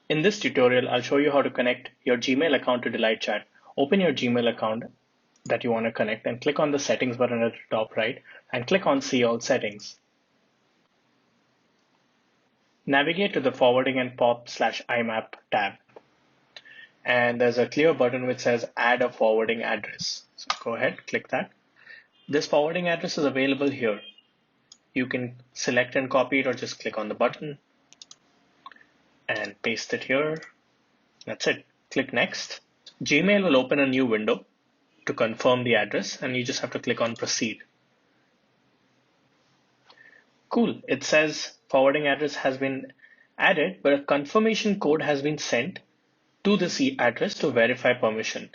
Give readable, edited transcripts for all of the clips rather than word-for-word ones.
In this tutorial, I'll show you how to connect your Gmail account to DelightChat. Open your Gmail account that you want to connect and click on the settings button at the top right and click on See All Settings. Navigate to the Forwarding and POP/IMAP tab. And there's a clear button which says Add a forwarding address. So go ahead, click that. This forwarding address is available here. You can select and copy it or just click on the button and paste it here. That's it. Click Next. Gmail will open a new window to confirm the address, and you just have to click on Proceed. Cool. It says forwarding address has been added, but a confirmation code has been sent to this address to verify permission.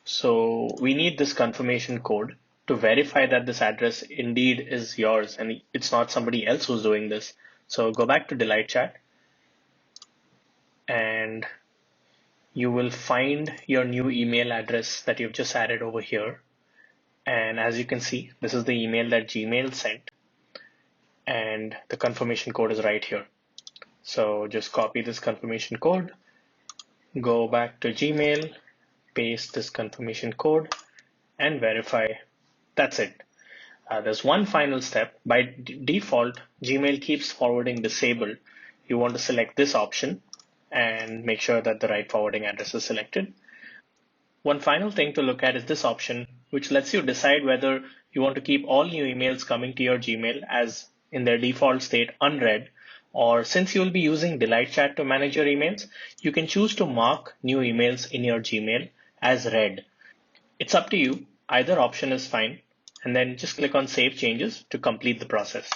So we need this confirmation code to verify that this address indeed is yours and it's not somebody else who's doing this. So go back to DelightChat and you will find your new email address that you've just added over here. And as you can see, this is the email that Gmail sent and the confirmation code is right here. So just copy this confirmation code, go back to Gmail, paste this confirmation code and verify. That's it. There's one final step. By default, Gmail keeps forwarding disabled. You want to select this option and make sure that the right forwarding address is selected. One final thing to look at is this option, which lets you decide whether you want to keep all new emails coming to your Gmail as in their default state unread, or since you'll be using DelightChat to manage your emails, you can choose to mark new emails in your Gmail as read. It's up to you. Either option is fine. And then just click on Save Changes to complete the process.